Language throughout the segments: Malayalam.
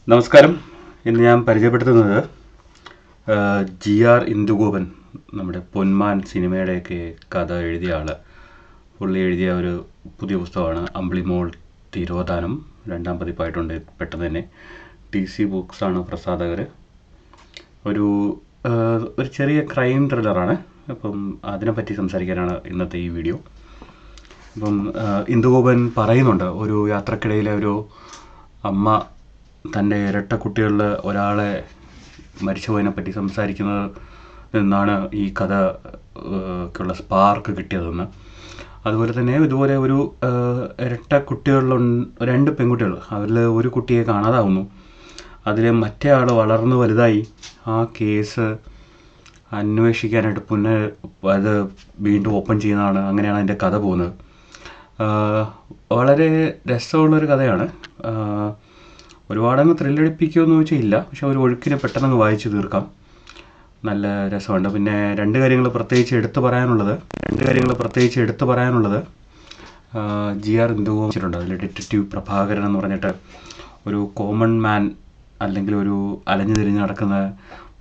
നമസ്കാരം. ഇന്ന് ഞാൻ പരിചയപ്പെടുത്തുന്നത് GR ഇന്ദുഗോപൻ, നമ്മുടെ പൊന്മാൻ സിനിമയുടെയൊക്കെ കഥ എഴുതിയ ആൾ. പുള്ളി എഴുതിയ ഒരു പുതിയ പുസ്തകമാണ് അമ്പിളിമോൾ തിരോധാനം. 2ാം പതിപ്പായിട്ടുണ്ട് പെട്ടെന്ന് തന്നെ. TC ബുക്സാണ് പ്രസാധകർ. ഒരു ചെറിയ ക്രൈം ത്രില്ലറാണ്. അപ്പം അതിനെപ്പറ്റി സംസാരിക്കാനാണ് ഇന്നത്തെ ഈ വീഡിയോ. അപ്പം ഇന്ദുഗോപൻ പറയുന്നുണ്ട്, ഒരു യാത്രക്കിടയിലെ ഒരു അമ്മ തൻ്റെ ഇരട്ട കുട്ടികളിൽ ഒരാളെ മരിച്ചുപോയതിനെപ്പറ്റി സംസാരിക്കുന്നത് നിന്നാണ് ഈ കഥക്കുള്ള സ്പാർക്ക് കിട്ടിയതെന്ന്. അതുപോലെ തന്നെ ഇതുപോലെ ഒരു ഇരട്ട കുട്ടികളിൽ 2 പെൺകുട്ടികൾ, അവരിൽ ഒരു കുട്ടിയെ കാണാതാവുന്നു. അതിൽ മറ്റേ ആൾ വളർന്നു വലുതായി ആ കേസ് അന്വേഷിക്കാനായിട്ട് അത് വീണ്ടും ഓപ്പൺ ചെയ്യുന്നതാണ്. അങ്ങനെയാണ് അതിൻ്റെ കഥ പോകുന്നത്. വളരെ രസമുള്ളൊരു കഥയാണ്. ഒരുപാടങ്ങ് ത്രില്ലടിപ്പിക്കുമെന്ന് ചോദിച്ചാൽ ഇല്ല, പക്ഷെ ഒരു ഒഴുക്കിനെ പെട്ടെന്ന് വായിച്ചു തീർക്കാം. നല്ല രസമുണ്ട്. പിന്നെ 2 കാര്യങ്ങൾ പ്രത്യേകിച്ച് എടുത്തു പറയാനുള്ളത് GR ഇന്ദുഗോപൻ വെച്ചിട്ടുണ്ട്. അതിൽ ഡിറ്റക്റ്റീവ് പ്രഭാകരൻ എന്ന് പറഞ്ഞിട്ട് ഒരു കോമൺ മാൻ, അല്ലെങ്കിൽ ഒരു അലഞ്ഞു തിരിഞ്ഞ് നടക്കുന്ന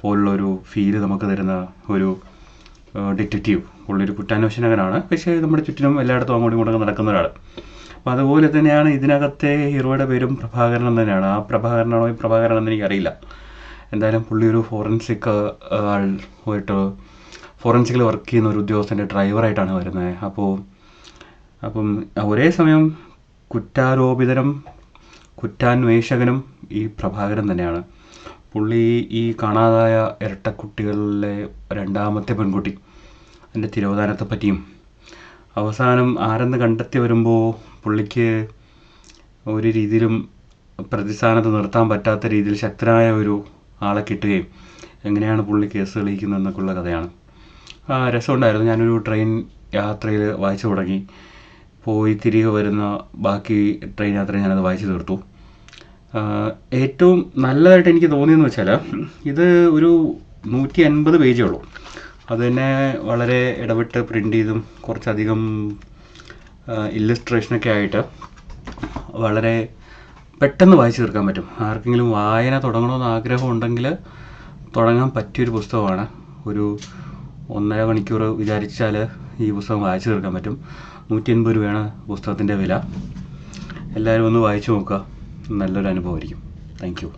പോലുള്ളൊരു ഫീല് നമുക്ക് തരുന്ന ഒരു ഡിറ്റക്റ്റീവ്. പുള്ളിയൊരു കുറ്റാന്വേഷകനാണ്, പക്ഷേ നമ്മുടെ ചുറ്റിനും എല്ലായിടത്തും അങ്ങോട്ടും ഇങ്ങോട്ടും നടക്കുന്ന ഒരാൾ. അപ്പോൾ അതുപോലെ തന്നെയാണ് ഇതിനകത്തെ ഹീറോയുടെ പേരും പ്രഭാകരൻ എന്ന് തന്നെയാണ്. ആ പ്രഭാകരനാണോ ഈ പ്രഭാകരൻ എന്ന് എനിക്കറിയില്ല. എന്തായാലും പുള്ളി ഒരു ഫോറൻസിക് ഫോറൻസിക്കിൽ വർക്ക് ചെയ്യുന്ന ഒരു ഉദ്യോഗസ്ഥൻ്റെ ഡ്രൈവറായിട്ടാണ് വരുന്നത്. അപ്പം ഒരേ സമയം കുറ്റാരോപിതനും കുറ്റാന്വേഷകനും ഈ പ്രഭാകരൻ തന്നെയാണ്. പുള്ളി ഈ കാണാതായ ഇരട്ടക്കുട്ടികളിലെ 2ാമത്തെ പെൺകുട്ടി അതിൻ്റെ തിരോധാനത്തെ പറ്റിയും അവസാനം ആരെന്ന് കണ്ടെത്തി വരുമ്പോൾ പുള്ളിക്ക് ഒരു രീതിയിലും പ്രതിസ്ഥാനത്ത് നിർത്താൻ പറ്റാത്ത രീതിയിൽ ശക്തനായ ഒരു ആളെ കിട്ടുകയും എങ്ങനെയാണ് പുള്ളി കേസ് തെളിയിക്കുന്നതെന്നൊക്കെയുള്ള കഥയാണ്. രസമുണ്ടായിരുന്നു. ഞാനൊരു ട്രെയിൻ യാത്രയിൽ വായിച്ചു തുടങ്ങി. പോയി തിരികെ വരുന്ന ബാക്കി ട്രെയിൻ യാത്രയിൽ ഞാനത് വായിച്ചു തീർത്തു. ഏറ്റവും നല്ലതായിട്ട് എനിക്ക് തോന്നിയെന്ന് വെച്ചാൽ, ഇത് ഒരു 150 പേജേ ഉള്ളൂ. അത് തന്നെ വളരെ ഇടവിട്ട് പ്രിൻ്റ് ചെയ്തും കുറച്ചധികം ഇല്ലസ്ട്രേഷനൊക്കെ ആയിട്ട് വളരെ പെട്ടെന്ന് വായിച്ചു തീർക്കാൻ പറ്റും. ആർക്കെങ്കിലും വായന തുടങ്ങണമെന്ന് ആഗ്രഹമുണ്ടെങ്കിൽ തുടങ്ങാൻ പറ്റിയൊരു പുസ്തകമാണ്. ഒരു 1.5 മണിക്കൂർ വിചാരിച്ചാൽ ഈ പുസ്തകം വായിച്ചു തീർക്കാൻ പറ്റും. 180 രൂപയാണ് പുസ്തകത്തിൻ്റെ വില. എല്ലാവരും ഒന്ന് വായിച്ചു നോക്കുക. നല്ലൊരു അനുഭവമായിരിക്കും. Thank you.